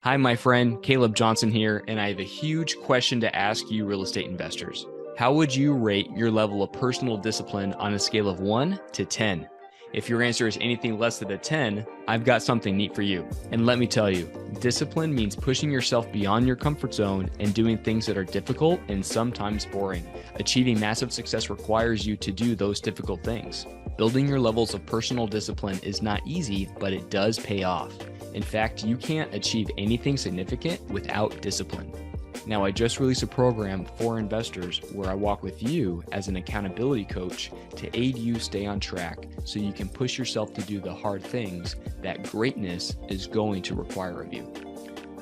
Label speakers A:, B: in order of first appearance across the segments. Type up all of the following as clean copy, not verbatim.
A: Hi, my friend, Caleb Johnson here, and I have a huge question to ask you, real estate investors. How would you rate your level of personal discipline on a scale of 1 to 10? If your answer is anything less than a 10, I've got something neat for you. And let me tell you, discipline means pushing yourself beyond your comfort zone and doing things that are difficult and sometimes boring. Achieving massive success requires you to do those difficult things. Building your levels of personal discipline is not easy, but it does pay off. In fact, you can't achieve anything significant without discipline. Now, I just released a program for investors where I walk with you as an accountability coach to aid you stay on track so you can push yourself to do the hard things that greatness is going to require of you.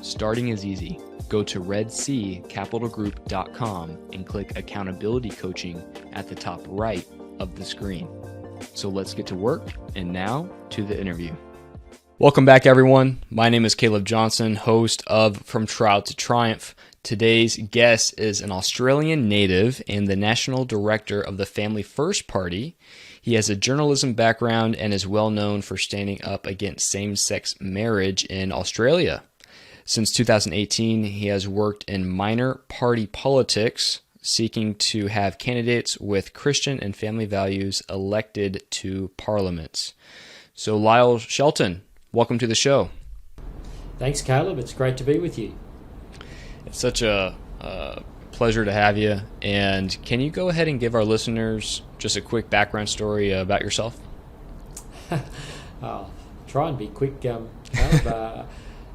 A: Starting is easy. Go to redseacapitalgroup.com and click accountability coaching at the top right of the screen. So let's get to work, and now to the interview. Welcome back, everyone. My name is Caleb Johnson, host of From Trial to Triumph. Today's guest is an Australian native and the national director of the Family First Party. He has a journalism background and is well known for standing up against same-sex marriage in Australia. Since 2018, he has worked in minor party politics, seeking to have candidates with Christian and family values elected to parliaments. So, Lyle Shelton, welcome to the show.
B: Thanks, Caleb. It's great to be with you.
A: It's such a pleasure to have you. And can you go ahead and give our listeners just a quick background story about yourself?
B: I'll try and be quick, Caleb.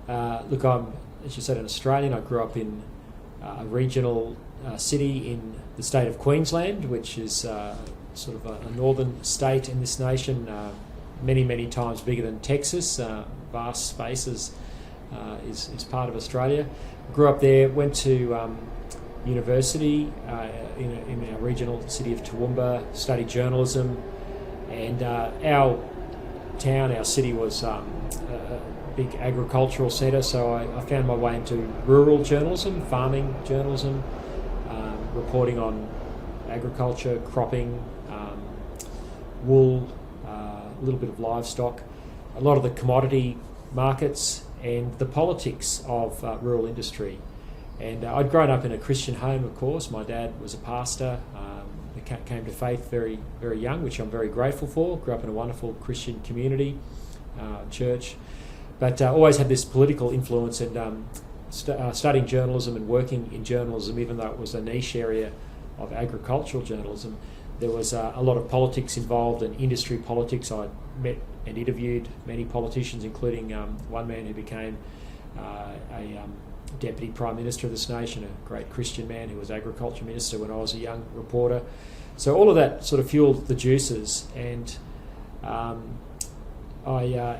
B: Look, I'm, as you said, an Australian. I grew up in a regional city in the state of Queensland, which is sort of a northern state in this nation, many times bigger than Texas, vast spaces, is part of Australia. Grew up there, went to university in our regional city of Toowoomba, studied journalism, and our city was a big agricultural centre, so I found my way into rural journalism, farming journalism, reporting on agriculture, cropping, wool, a little bit of livestock, a lot of the commodity markets and the politics of rural industry. And I'd grown up in a Christian home, of course. My dad was a pastor. Came to faith very young, which I'm very grateful for. Grew up in a wonderful Christian community, church. But always had this political influence, and studying journalism and working in journalism, even though it was a niche area of agricultural journalism, there was a lot of politics involved, and industry politics. I met and interviewed many politicians, including one man who became a deputy prime minister of this nation, a great Christian man who was agriculture minister when I was a young reporter. So all of that sort of fueled the juices, and I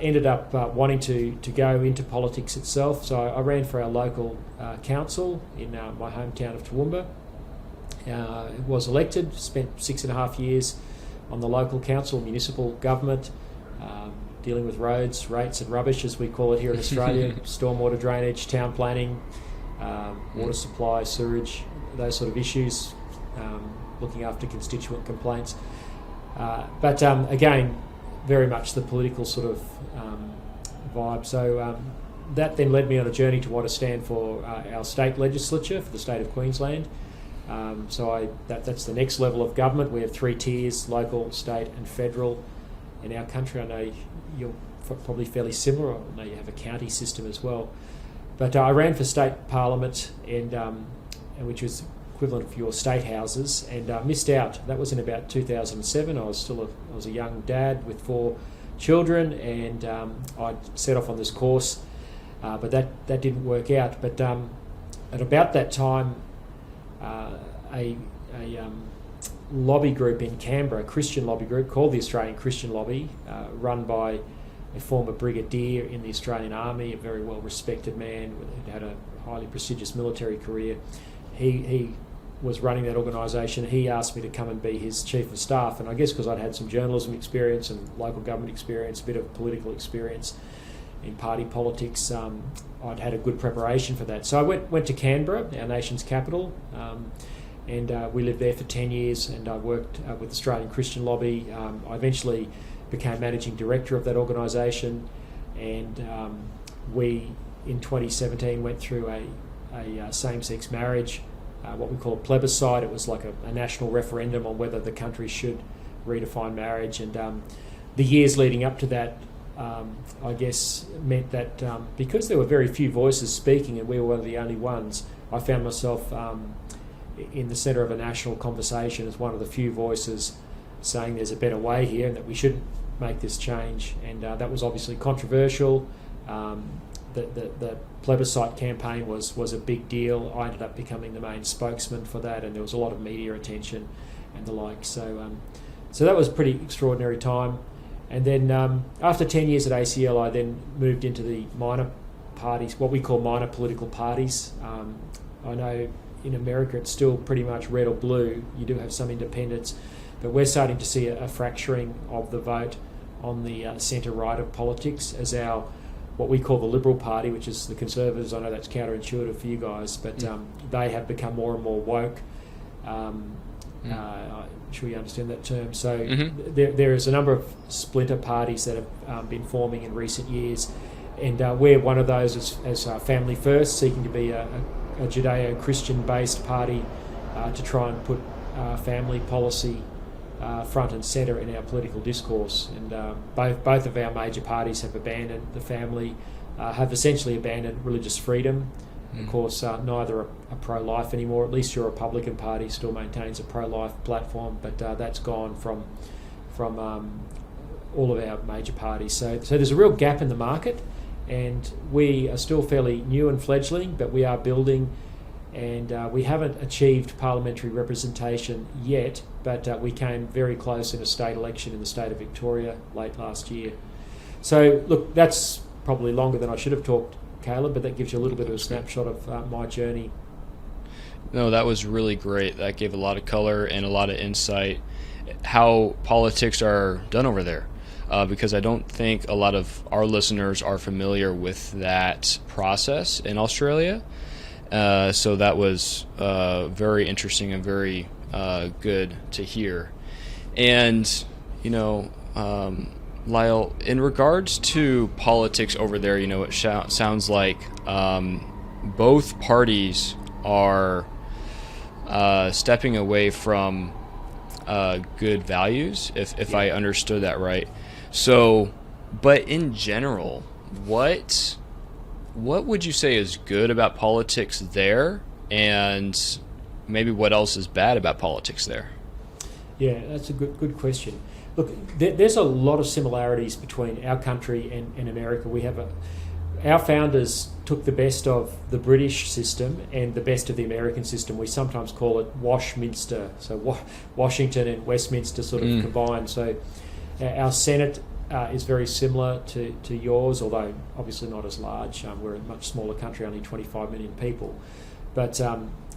B: ended up wanting to go into politics itself. So I ran for our local council in my hometown of Toowoomba. Was elected, spent 6.5 years on the local council, municipal government, dealing with roads, rates and rubbish, as we call it here in Australia, stormwater drainage, town planning, water supply, sewage, those sort of issues, looking after constituent complaints. But again, very much the political sort of vibe. So that then led me on a journey to want to stand for our state legislature for the state of Queensland. So that's the next level of government. We have 3 tiers: local, state and federal. In our country, I know you're probably fairly similar. I know you have a county system as well. But I ran for state parliament, and which was equivalent of your state houses, and missed out. That was in about 2007. I was a young dad with 4 children, and I'd set off on this course, but that didn't work out. But at about that time, a lobby group in Canberra, a Christian lobby group called the Australian Christian Lobby, run by a former brigadier in the Australian Army, a very well-respected man who had a highly prestigious military career. He was running that organisation. He asked me to come and be his chief of staff, and I guess because I'd had some journalism experience and local government experience, a bit of political experience in party politics, I'd had a good preparation for that. So I went to Canberra, our nation's capital, and we lived there for 10 years, and I worked with the Australian Christian Lobby. I eventually became managing director of that organisation, and we in 2017 went through a same-sex marriage, what we call a plebiscite. It was like a national referendum on whether the country should redefine marriage. And the years leading up to that, I guess, meant that because there were very few voices speaking and we were one of the only ones, I found myself in the centre of a national conversation as one of the few voices saying there's a better way here and that we shouldn't make this change. And that was obviously controversial. The plebiscite campaign was a big deal. I ended up becoming the main spokesman for that, and there was a lot of media attention and the like. So that was a pretty extraordinary time. And then after 10 years at ACL, I then moved into the minor parties, what we call minor political parties. I know in America it's still pretty much red or blue. You do have some independents, but we're starting to see a fracturing of the vote on the centre-right of politics as our what we call the Liberal Party, which is the Conservatives. I know that's counterintuitive for you guys, but they have become more and more woke. I'm sure you understand that term. So there is a number of splinter parties that have been forming in recent years, and we're one of those as Family First, seeking to be a Judeo-Christian-based party to try and put family policy front and centre in our political discourse. And both of our major parties have abandoned the family, have essentially abandoned religious freedom. Of course, neither are pro-life anymore. At least your Republican Party still maintains a pro-life platform, but that's gone from all of our major parties. So there's a real gap in the market, and we are still fairly new and fledgling, but we are building, and we haven't achieved parliamentary representation yet, but we came very close in a state election in the state of Victoria late last year. So look, that's probably longer than I should have talked, Caleb, but that gives you a little bit of a snapshot of my journey.
A: No, that was really great. That gave a lot of color and a lot of insight how politics are done over there, because I don't think a lot of our listeners are familiar with that process in Australia. So that was very interesting and very good to hear. And, Lyle, in regards to politics over there, it sounds like both parties are stepping away from good values, if I understood that right. So, but in general, what would you say is good about politics there, and maybe what else is bad about politics there?
B: Yeah, that's a good question. Look, there's a lot of similarities between our country and America. We have our founders took the best of the British system and the best of the American system. We sometimes call it Washminster, so Washington and Westminster sort of combined. So our Senate is very similar to yours, although obviously not as large. We're a much smaller country, only 25 million people. But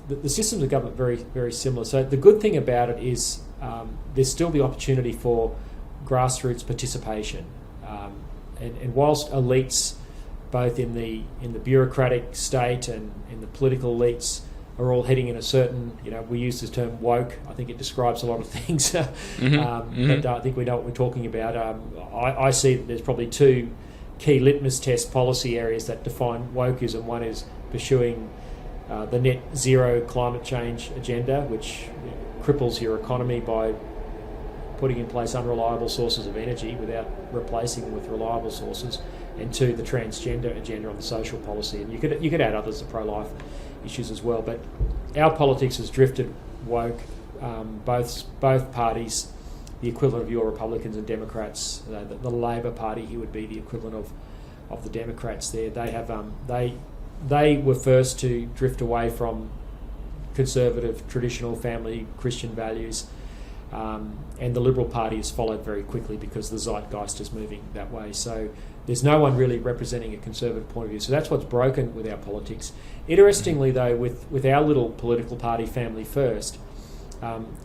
B: the systems of government very, very similar. So the good thing about it is there's still the opportunity for grassroots participation. And whilst elites, both in the bureaucratic state and in the political elites, are all heading in a certain, we use the term woke. I think it describes a lot of things. But I think we know what we're talking about. I see that there's probably two key litmus test policy areas that define wokeism. One is pursuing the net zero climate change agenda, which cripples your economy by putting in place unreliable sources of energy without replacing them with reliable sources, and two, the transgender agenda on the social policy. And you could add others, the pro-life issues as well. But our politics has drifted woke. Both parties, the equivalent of your Republicans and Democrats, the Labor Party, he would be the equivalent of the Democrats there. They have they were first to drift away from conservative, traditional family Christian values, and the Liberal Party has followed very quickly because the zeitgeist is moving that way. So there's no one really representing a conservative point of view. So that's what's broken with our politics. Interestingly, though, with our little political party, Family First,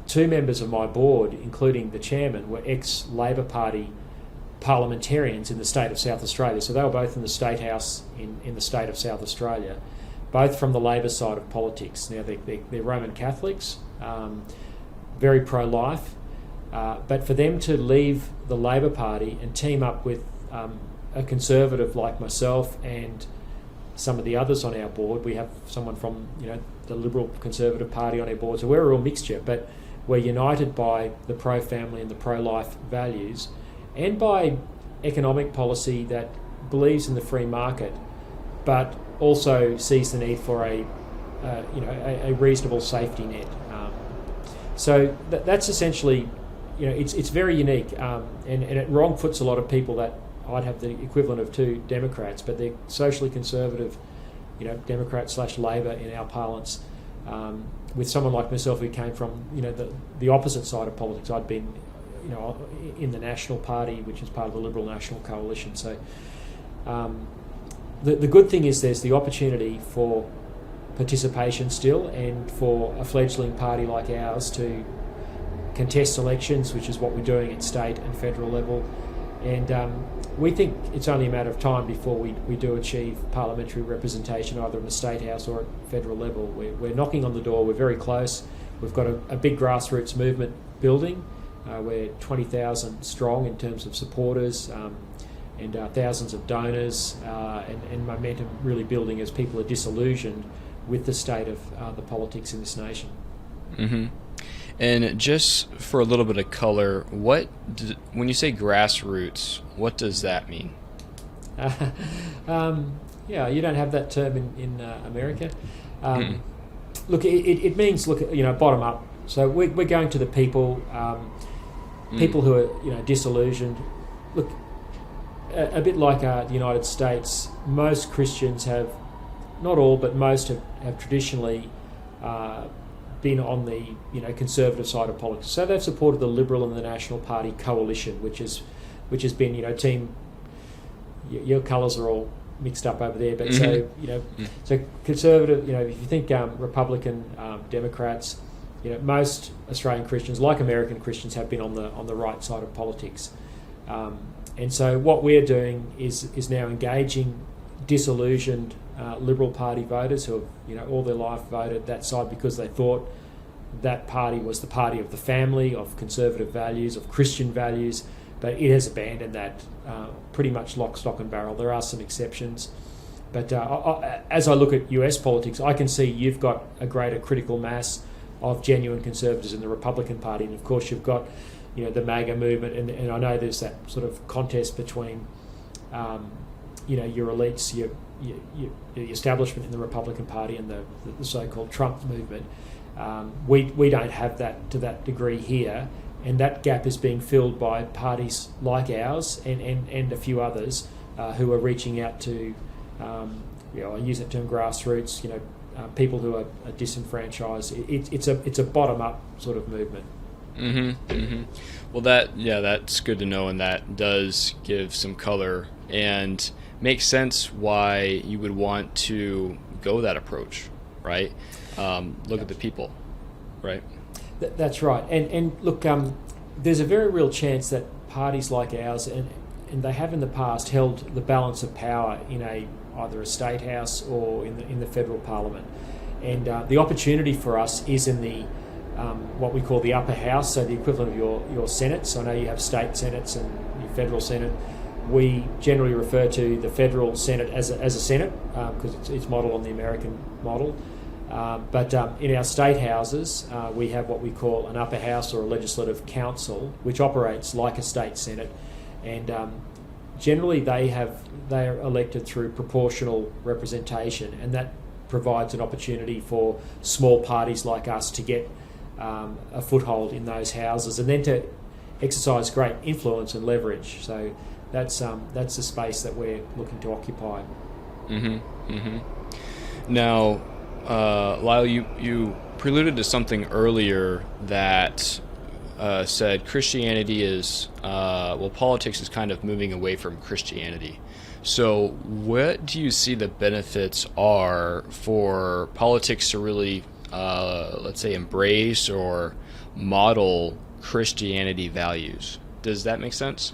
B: two members of my board, including the chairman, were ex-Labor Party parliamentarians in the state of South Australia. So they were both in the State House in the state of South Australia, both from the Labor side of politics. Now, they're Roman Catholics, very pro-life, but for them to leave the Labor Party and team up with a conservative like myself and some of the others on our board. We have someone from the Liberal Conservative Party on our board, so we're a real mixture, but we're united by the pro-family and the pro-life values, and by economic policy that believes in the free market, but also sees the need for a reasonable safety net. So that's essentially, it's very unique, and it wrong-foots a lot of people that I'd have the equivalent of two Democrats, but they're socially conservative, Democrat / Labor in our parlance. With someone like myself who came from, the opposite side of politics. I'd been, in the National Party, which is part of the Liberal National Coalition. So the good thing is there's the opportunity for participation still, and for a fledgling party like ours to contest elections, which is what we're doing at state and federal level. And we think it's only a matter of time before we do achieve parliamentary representation, either in the State House or at federal level. We're knocking on the door. We're very close. We've got a big grassroots movement building. We're 20,000 strong in terms of supporters, and thousands of donors, and momentum really building as people are disillusioned with the state of the politics in this nation.
A: Mm-hmm. And just for a little bit of color, when you say grassroots, what does that mean?
B: You don't have that term in America. Look, it means bottom up. So we're going to the people, people who are disillusioned. Look, a bit like the United States, most Christians have, not all, but most have traditionally been on the conservative side of politics. So they've supported the Liberal and the National Party coalition, which has been team. Your colours are all mixed up over there, but
A: Mm-hmm.
B: so conservative. If you think Republican, Democrats, most Australian Christians, like American Christians, have been on the right side of politics, and so what we're doing is now engaging disillusioned Liberal Party voters who have all their life voted that side because they thought that party was the party of the family, of conservative values, of Christian values, but it has abandoned that pretty much lock, stock and barrel. There are some exceptions, but as I look at US politics, I can see you've got a greater critical mass of genuine conservatives in the Republican Party, and of course you've got the MAGA movement, and I know there's that sort of contest between your elites, the establishment in the Republican Party and the so-called Trump movement. We don't have that to that degree here, and that gap is being filled by parties like ours and a few others who are reaching out to, I use that term grassroots, people who are disenfranchised. It's a bottom-up sort of movement.
A: Mm-hmm. Mm-hmm. Well, that's good to know, and that does give some color and makes sense why you would want to go that approach, right? Look at the people, right?
B: That's right. And look, there's a very real chance that parties like ours, and they have in the past held the balance of power in either a state house or in the federal parliament. And the opportunity for us is in the what we call the upper house, so the equivalent of your Senate. So I know you have state Senates and your federal Senate. We generally refer to the federal Senate as a Senate because it's modelled on the American model. But in our state houses, we have what we call an upper house or a legislative council, which operates like a state Senate. And generally they are elected through proportional representation, and that provides an opportunity for small parties like us to get a foothold in those houses and then to exercise great influence and leverage. So that's the space that we're looking to occupy.
A: Mm-hmm. Mm-hmm. Now, Lyle, you preluded to something earlier that said Christianity is, politics is kind of moving away from Christianity. So what do you see the benefits are for politics to really, let's say, embrace or model Christianity values? Does that make sense?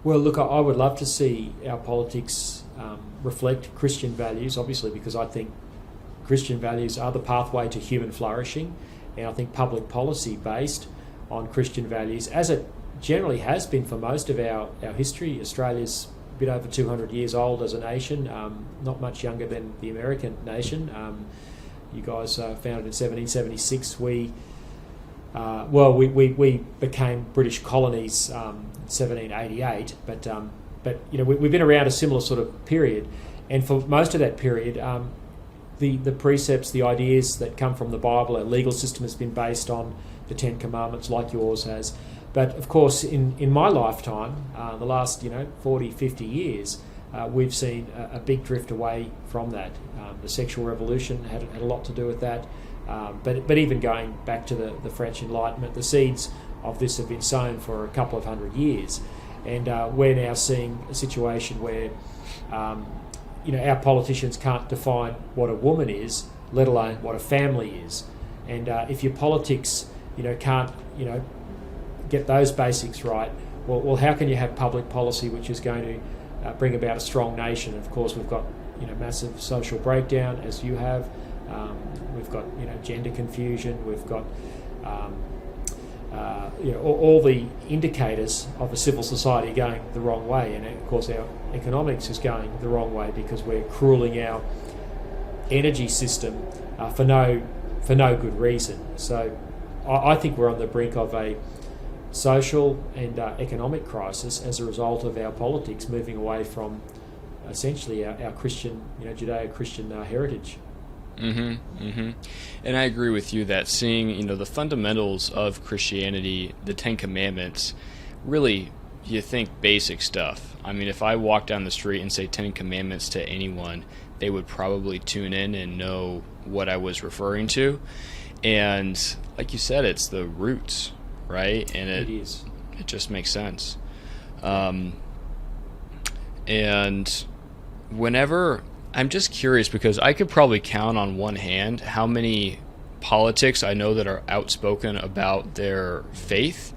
B: Well, look, I would love to see our politics reflect Christian values, obviously, because I think Christian values are the pathway to human flourishing, and I think public policy based on Christian values, as it generally has been for most of our history. Australia's bit over 200 years old as a nation, not much younger than the American nation. You guys founded in 1776. We became British colonies in 1788, but we've been around a similar sort of period, and for most of that period, the precepts, the ideas that come from the Bible, our legal system has been based on the Ten Commandments, like yours has. But of course, in my lifetime, the last 40, 50 years, we've seen a big drift away from that. The sexual revolution had a lot to do with that. But even going back to the French Enlightenment, the seeds of this have been sown for a couple of hundred years. And we're now seeing a situation where our politicians can't define what a woman is, let alone what a family is. And if your politics can't get those basics right, well, how can you have public policy which is going to bring about a strong nation? And of course, we've got massive social breakdown, as you have. We've got gender confusion. We've got all the indicators of a civil society going the wrong way, and of course our economics is going the wrong way because we're cruelling our energy system for no good reason. So I think we're on the brink of a social and economic crisis as a result of our politics moving away from essentially our Christian, Judeo-Christian heritage.
A: And I agree with you that seeing the fundamentals of Christianity, the Ten Commandments, really, you think basic stuff. I mean, if I walk down the street and say Ten Commandments to anyone, they would probably tune in and know what I was referring to. And like you said, it's the roots, right? And it
B: is.
A: It just makes sense. And whenever, I'm just curious because I could probably count on one hand how many politics I know that are outspoken about their faith,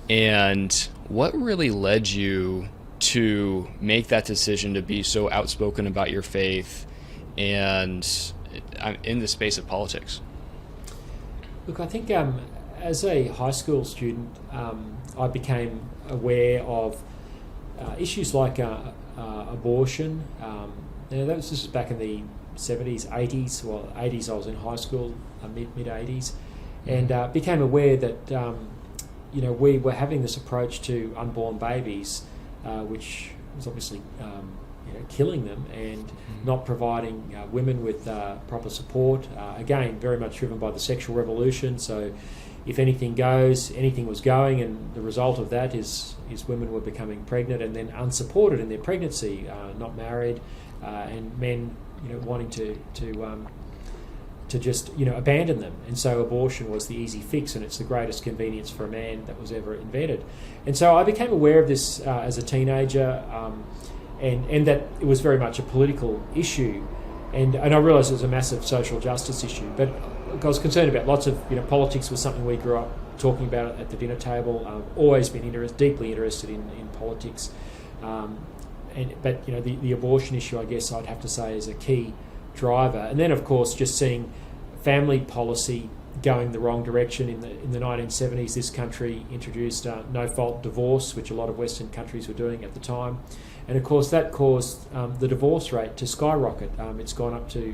A: and what really led you to make that decision to be so outspoken about your faith and in the space of politics?
B: Look, I think as a high school student, I became aware of issues like abortion. This was back in the 70s, 80s. Well, 80s I was in high school, mid 80s, and became aware that we were having this approach to unborn babies, which was obviously killing them and not providing women with proper support. Again, very much driven by the sexual revolution. So if anything goes, anything was going, and the result of that is women were becoming pregnant and then unsupported in their pregnancy, not married, and men wanting to just abandon them. And so abortion was the easy fix, and it's the greatest convenience for a man that was ever invented. And so I became aware of this as a teenager, and that it was very much a political issue, and I realised it was a massive social justice issue. But I was concerned about lots of politics was something we grew up talking about at the dinner table. Always been deeply interested in politics, but the abortion issue, I guess I'd have to say, is a key driver. And then of course just seeing family policy going the wrong direction. In the 1970s, this country introduced no-fault divorce, which a lot of Western countries were doing at the time, and of course that caused the divorce rate to skyrocket. It's gone up to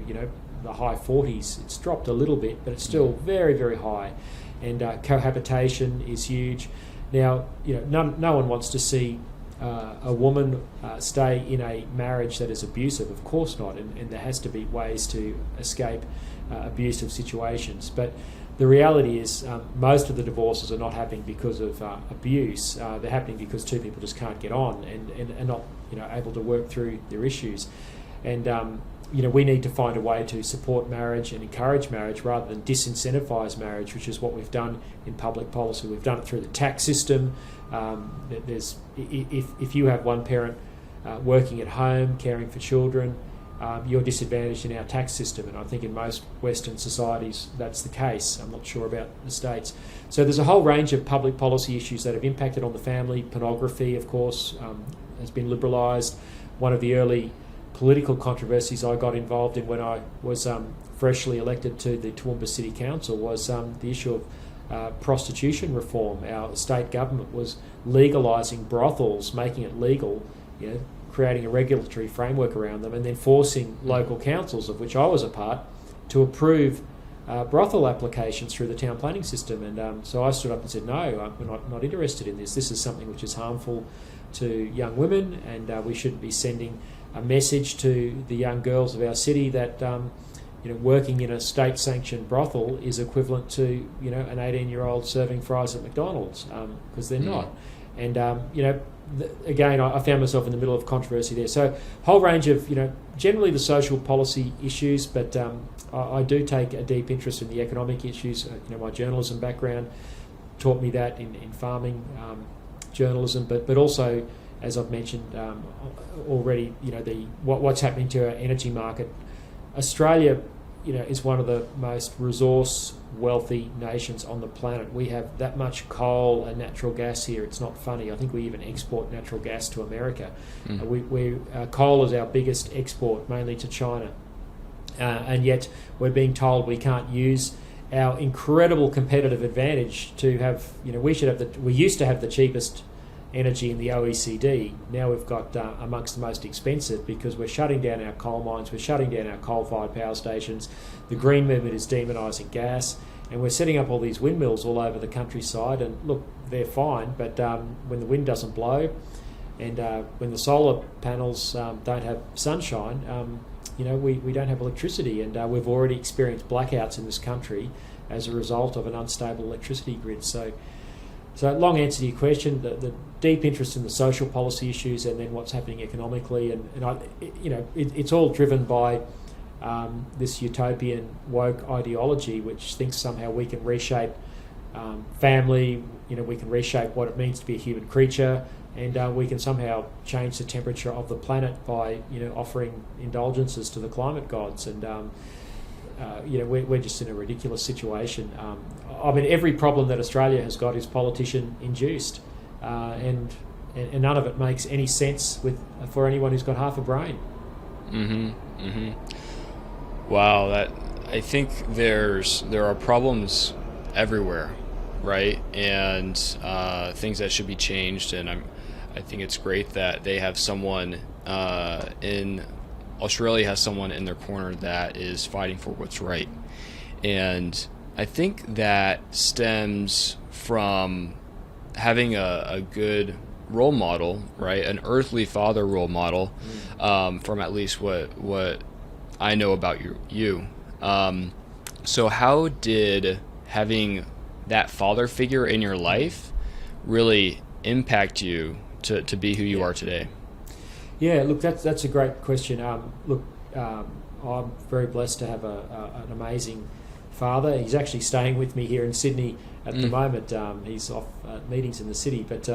B: the high 40s. It's dropped a little bit, but it's still very, very high. And cohabitation is huge. Now, no one wants to see a woman stay in a marriage that is abusive. Of course not. And there has to be ways to escape abusive situations. But the reality is most of the divorces are not happening because of abuse. They're happening because two people just can't get on and are not able to work through their issues. And we need to find a way to support marriage and encourage marriage rather than disincentivise marriage, which is what we've done in public policy. We've done it through the tax system. If you have one parent working at home, caring for children, you're disadvantaged in our tax system, and I think in most Western societies that's the case. I'm not sure about the States. So there's a whole range of public policy issues that have impacted on the family. Pornography, of course, has been liberalised. One of the early political controversies I got involved in when I was freshly elected to the Toowoomba City Council was the issue of prostitution reform. Our state government was legalising brothels, making it legal, creating a regulatory framework around them, and then forcing local councils, of which I was a part, to approve brothel applications through the town planning system. And so I stood up and said, no, we're not interested in this. This is something which is harmful to young women, and we should be sending a message to the young girls of our city that working in a state-sanctioned brothel is equivalent to an 18-year-old serving fries at McDonald's, because they're not. And again, I found myself in the middle of controversy there. So whole range of generally the social policy issues, but I do take a deep interest in the economic issues. My journalism background taught me that in farming journalism, but also, as I've mentioned already, what's happening to our energy market. Australia, is one of the most resource wealthy nations on the planet. We have that much coal and natural gas here. It's not funny. I think we even export natural gas to America. Coal is our biggest export, mainly to China, and yet we're being told we can't use our incredible competitive advantage to have. We used to have the cheapest energy in the OECD. Now we've got amongst the most expensive, because we're shutting down our coal mines, we're shutting down our coal-fired power stations. The green movement is demonising gas, and we're setting up all these windmills all over the countryside. And look, they're fine, but when the wind doesn't blow, and when the solar panels don't have sunshine, we don't have electricity, and we've already experienced blackouts in this country as a result of an unstable electricity grid. So long answer to your question, the deep interest in the social policy issues, and then what's happening economically, it's all driven by this utopian woke ideology, which thinks somehow we can reshape family, we can reshape what it means to be a human creature, and we can somehow change the temperature of the planet by offering indulgences to the climate gods. And we're just in a ridiculous situation. Every problem that Australia has got is politician induced, and none of it makes any sense for anyone who's got half a brain.
A: Wow, I think there are problems everywhere, right? And things that should be changed. And I think it's great that they have someone in Australia has someone in their corner that is fighting for what's right. And I think that stems from having a good role model, right? An earthly father role model, from at least what I know about you. So how did having that father figure in your life really impact you to be who you are today?
B: Yeah, look, that's a great question. I'm very blessed to have an amazing father. He's actually staying with me here in Sydney at the moment. He's off at meetings in the city, but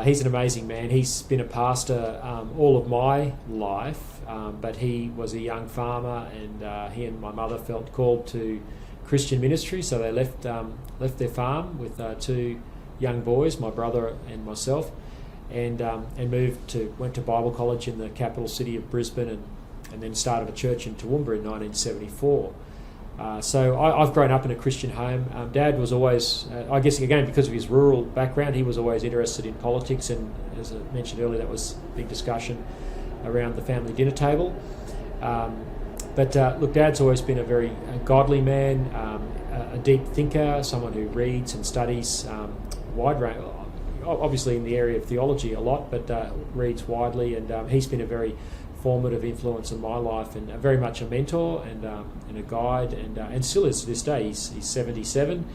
B: he's an amazing man. He's been a pastor all of my life, but he was a young farmer, and he and my mother felt called to Christian ministry, so they left their farm with two young boys, my brother and myself, and went to Bible college in the capital city of Brisbane, and then started a church in Toowoomba in 1974. So I've grown up in a Christian home. Dad was always, I guess again because of his rural background, he was always interested in politics, and as I mentioned earlier, that was a big discussion around the family dinner table. But Dad's always been a very godly man, a deep thinker, someone who reads and studies wide range, obviously in the area of theology a lot, but reads widely, and he's been a very formative influence in my life, and very much a mentor and a guide, and still is to this day. He's 77,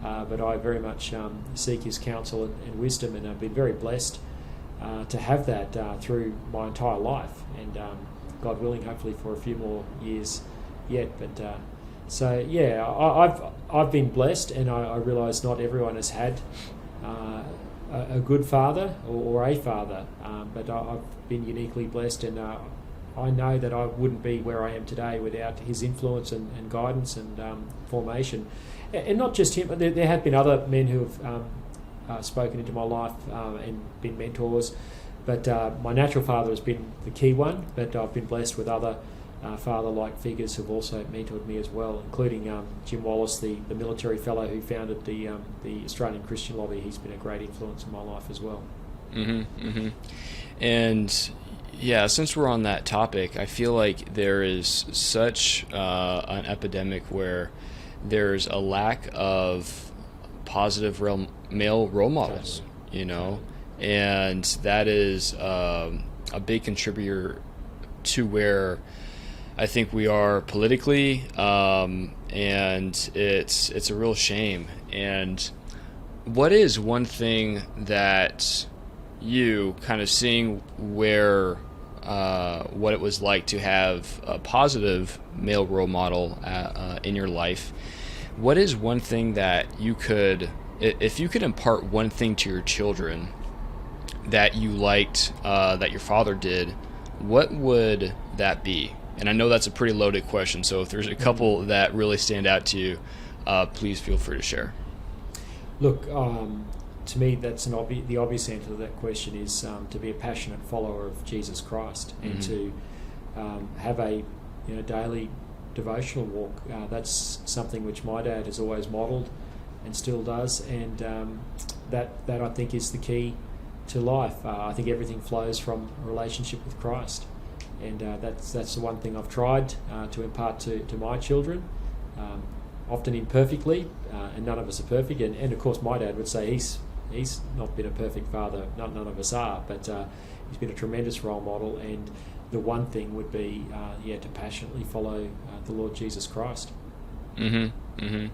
B: but I very much seek his counsel and wisdom, and I've been very blessed to have that through my entire life, and God willing, hopefully for a few more years yet. But I've been blessed, and I realise not everyone has had a good father or a father, but I've been uniquely blessed, and I know that I wouldn't be where I am today without his influence and guidance and formation. And not just him, but there have been other men who have spoken into my life and been mentors, but my natural father has been the key one, but I've been blessed with other father-like figures who've also mentored me as well, including Jim Wallace, the military fellow who founded the Australian Christian Lobby. He's been a great influence in my life as well.
A: And Yeah, since we're on that topic, I feel like there is such an epidemic where there's a lack of positive male role models,
B: Totally.
A: you know,
B: Totally.
A: and that is a big contributor to where I think we are politically, and it's a real shame. And what is one thing that you kind of seeing where what it was like to have a positive male role model in your life? What is one thing that you could, if you could impart one thing to your children that you liked that your father did, what would that be? And I know that's a pretty loaded question, so if there's a couple that really stand out to you, please feel free to share.
B: Look, to me, that's the obvious answer to that question is to be a passionate follower of Jesus Christ and to have a daily devotional walk. That's something which my dad has always modelled and still does, and that I think is the key to life. I think everything flows from a relationship with Christ, and that's the one thing I've tried to impart to my children. Often imperfectly, and none of us are perfect. And of course, my dad would say he's not been a perfect father. None of us are, but he's been a tremendous role model. And the one thing would be, to passionately follow the Lord Jesus Christ.
A: Mm-hmm. Mm-hmm.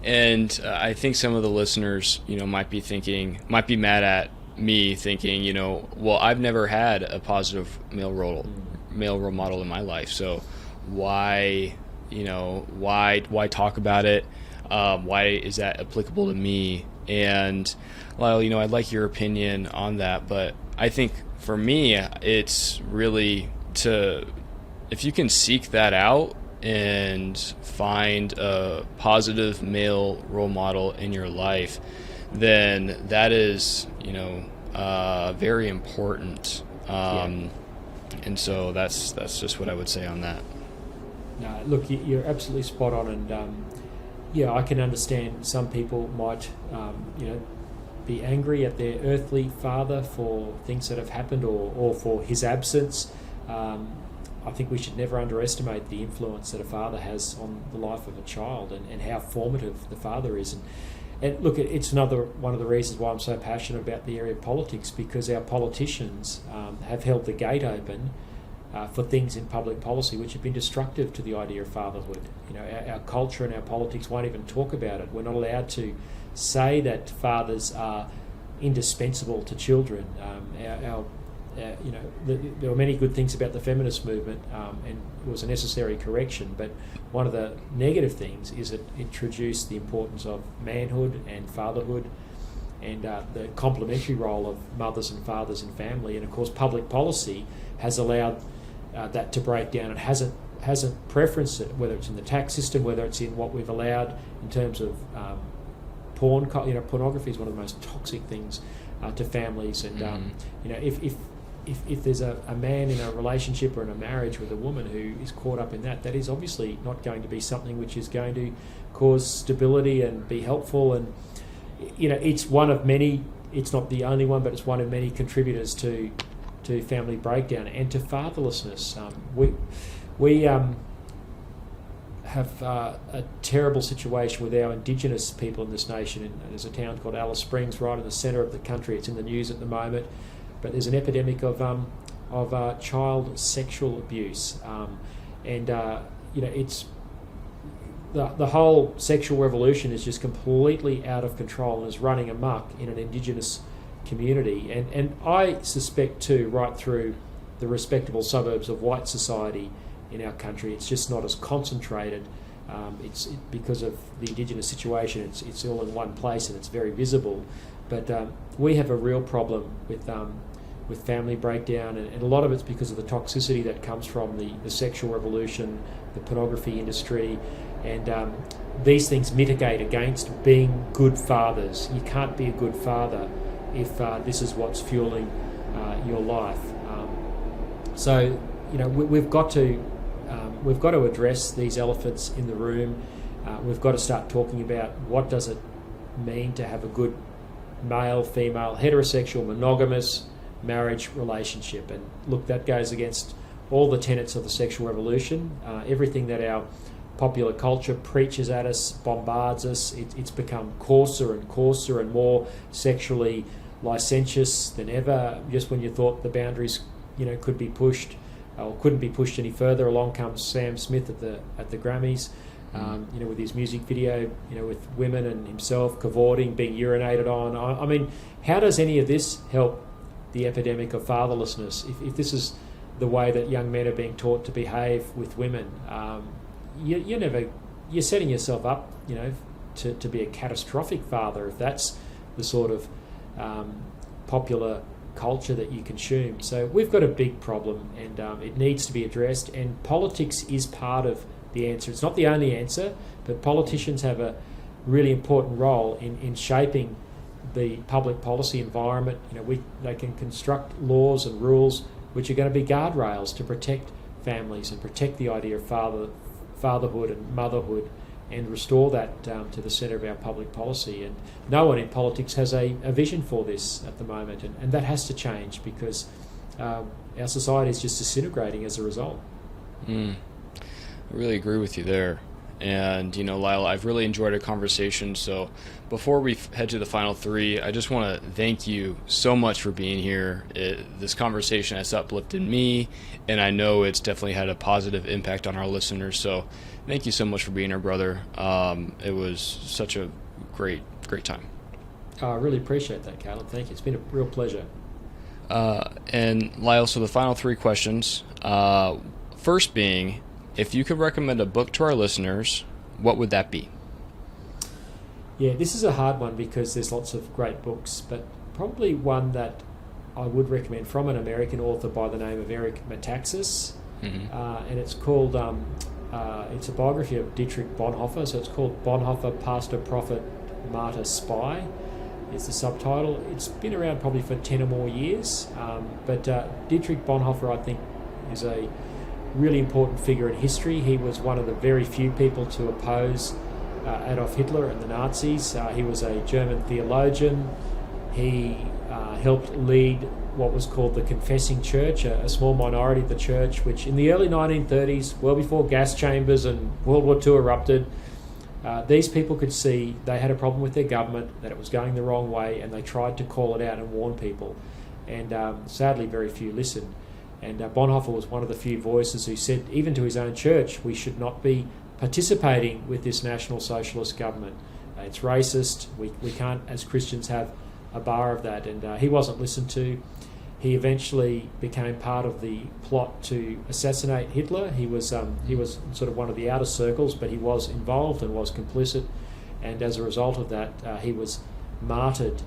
A: And I think some of the listeners, might be mad at me thinking, well, I've never had a positive male role model in my life, so why talk about it? Why is that applicable to me? And Lyle, I'd like your opinion on that, but I think for me, it's really if you can seek that out and find a positive male role model in your life, then that is, very important. And so that's just what I would say on that.
B: No, look, you're absolutely spot on, and I can understand some people might, be angry at their earthly father for things that have happened or for his absence. I think we should never underestimate the influence that a father has on the life of a child and how formative the father is. And look, it's another one of the reasons why I'm so passionate about the area of politics, because our politicians have held the gate open for things in public policy which have been destructive to the idea of fatherhood. Our culture and our politics won't even talk about it. We're not allowed to say that fathers are indispensable to children. There were many good things about the feminist movement, and it was a necessary correction, but one of the negative things is it introduced the importance of manhood and fatherhood and the complementary role of mothers and fathers in family. And of course, public policy has allowed that to break down. It hasn't preferenced it, whether it's in the tax system, whether it's in what we've allowed in terms of pornography is one of the most toxic things to families. And if there's a man in a relationship or in a marriage with a woman who is caught up in that is obviously not going to be something which is going to cause stability and be helpful. And it's one of many. It's not the only one, but it's one of many contributors to family breakdown and to fatherlessness. We have a terrible situation with our Indigenous people in this nation. And there's a town called Alice Springs right in the centre of the country. It's in the news at the moment, but there's an epidemic of child sexual abuse, it's the whole sexual revolution is just completely out of control and is running amok in an Indigenous community, and I suspect too, right through the respectable suburbs of white society in our country, it's just not as concentrated. It's because of the Indigenous situation. It's all in one place and it's very visible. But we have a real problem with family breakdown, and a lot of it's because of the toxicity that comes from the sexual revolution, the pornography industry, and these things mitigate against being good fathers. You can't be a good father if this is what's fueling your life. So we've got to address these elephants in the room. We've got to start talking about what does it mean to have a good male, female, heterosexual, monogamous marriage relationship. And look, that goes against all the tenets of the sexual revolution, everything that our popular culture preaches at us, bombards us. It's become coarser and coarser and more sexually licentious than ever. Just when you thought the boundaries, could be pushed or couldn't be pushed any further, along comes Sam Smith at the Grammys, with his music video, with women and himself cavorting, being urinated on. I mean, how does any of this help the epidemic of fatherlessness? If this is the way that young men are being taught to behave with women, you're setting yourself up, to be a catastrophic father if that's the sort of popular culture that you consume. So we've got a big problem, and it needs to be addressed. And politics is part of the answer. It's not the only answer, but politicians have a really important role in shaping the public policy environment. They can construct laws and rules which are going to be guardrails to protect families and protect the idea of fatherhood and motherhood, and restore that to the centre of our public policy. And no one in politics has a vision for this at the moment, and that has to change, because our society is just disintegrating as a result.
A: I really agree with you there. And, Lyle, I've really enjoyed our conversation. So before we head to the final three, I just want to thank you so much for being here. This conversation has uplifted me, and I know it's definitely had a positive impact on our listeners. So thank you so much for being our brother. It was such a great time.
B: I really appreciate that, Caleb. Thank you. It's been a real pleasure.
A: And Lyle, so the final three questions. First being, if you could recommend a book to our listeners, what would that be?
B: Yeah, this is a hard one because there's lots of great books, but probably one that I would recommend from an American author by the name of Eric Metaxas, and it's called, it's a biography of Dietrich Bonhoeffer, so it's called Bonhoeffer, Pastor, Prophet, Martyr, Spy is the subtitle. It's been around probably for 10 or more years, but Dietrich Bonhoeffer, I think, is a really important figure in history. He was one of the very few people to oppose Adolf Hitler and the Nazis. He was a German theologian. He helped lead what was called the Confessing Church, a small minority of the church, which in the early 1930s, well before gas chambers and World War II erupted, these people could see they had a problem with their government, that it was going the wrong way, and they tried to call it out and warn people. And sadly, very few listened. And Bonhoeffer was one of the few voices who said, even to his own church, we should not be participating with this National Socialist government. It's racist. We can't, as Christians, have a bar of that. And he wasn't listened to. He eventually became part of the plot to assassinate Hitler. He was sort of one of the outer circles, but he was involved and was complicit. And as a result of that, he was martyred.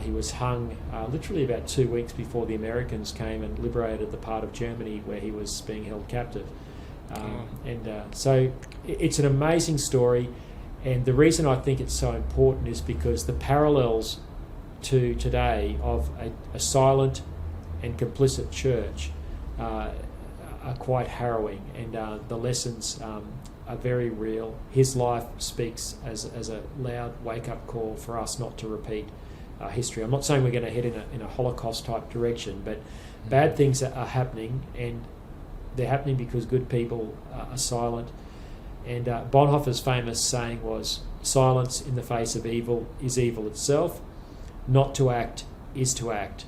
B: He was hung literally about 2 weeks before the Americans came and liberated the part of Germany where he was being held captive. So it's an amazing story, and the reason I think it's so important is because the parallels to today of a silent and complicit church are quite harrowing, and the lessons are very real. His life speaks as a loud wake-up call for us not to repeat history. I'm not saying we're going to head in a Holocaust type direction, but bad things are happening, and they're happening because good people are silent. And Bonhoeffer's famous saying was, silence in the face of evil is evil itself. Not to act is to act.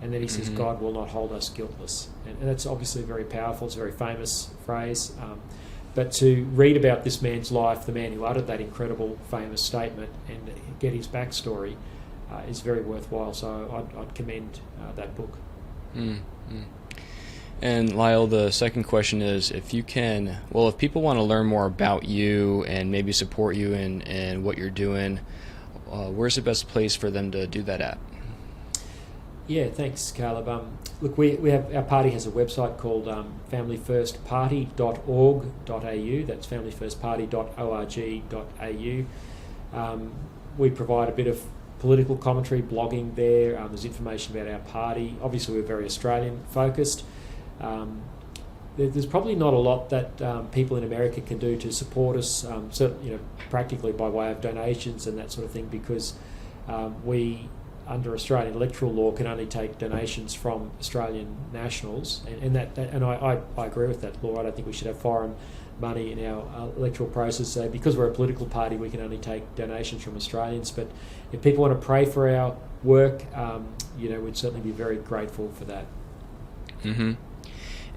B: And then he says, God will not hold us guiltless. And that's obviously very powerful. It's a very famous phrase. But to read about this man's life, the man who uttered that incredible famous statement, and get his backstory is very worthwhile. So I'd commend that book.
A: And Lyle, the second question is, if people want to learn more about you and maybe support you in what you're doing, where's the best place for them to do that at?
B: Yeah, thanks, Caleb. Look, we have, our party has a website called familyfirstparty.org.au. That's familyfirstparty.org.au. We provide a bit of political commentary, blogging there. There's information about our party. Obviously, we're very Australian focused. There's probably not a lot that people in America can do to support us, practically by way of donations and that sort of thing, because we under Australian electoral law can only take donations from Australian nationals, and I agree with that law. I don't think we should have foreign money in our electoral process. So because we're a political party, we can only take donations from Australians. But if people want to pray for our work, we'd certainly be very grateful for that.
A: Mm-hmm.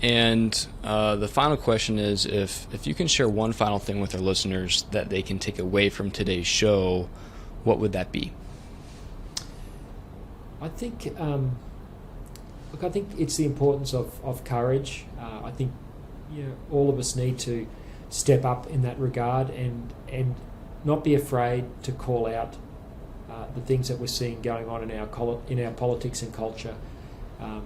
A: And the final question is, if you can share one final thing with our listeners that they can take away from today's show, what would that be?
B: I think, I think it's the importance of courage. I think all of us need to step up in that regard and not be afraid to call out the things that we're seeing going on in our politics and culture.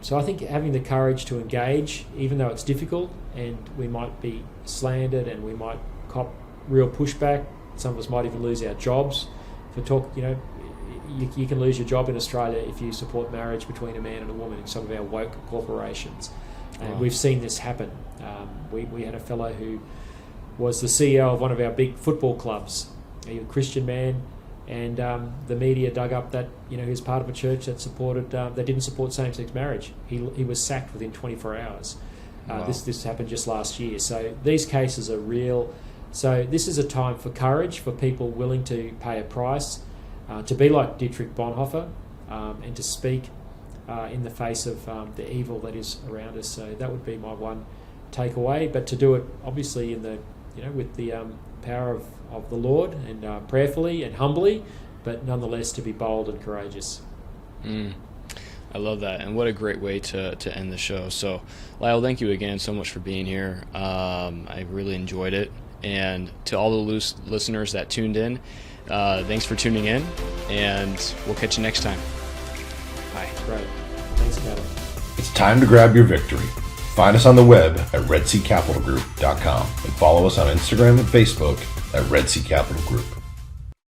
B: So I think having the courage to engage, even though it's difficult and we might be slandered and we might cop real pushback, some of us might even lose our jobs. You can lose your job in Australia if you support marriage between a man and a woman in some of our woke corporations. And
A: Wow.
B: we've seen this happen. We had a fellow who was the CEO of one of our big football clubs. He was a Christian man, and the media dug up that he was part of a church that supported that didn't support same-sex marriage. He was sacked within 24 hours.
A: Wow.
B: This happened just last year. So these cases are real. So this is a time for courage, for people willing to pay a price, to be like Dietrich Bonhoeffer, and to speak in the face of the evil that is around us. So that would be my one takeaway. But to do it obviously in the with the power of the Lord and prayerfully and humbly, but nonetheless to be bold and courageous.
A: I love that, and what a great way to end the show. So, Lyle, thank you again so much for being here. I really enjoyed it, and to all the listeners that tuned in, thanks for tuning in, and we'll catch you next time. Bye.
B: Great. Thanks, Kevin.
C: It's time to grab your victory. Find us on the web at redseacapitalgroup.com and follow us on Instagram and Facebook at Red Sea Capital Group.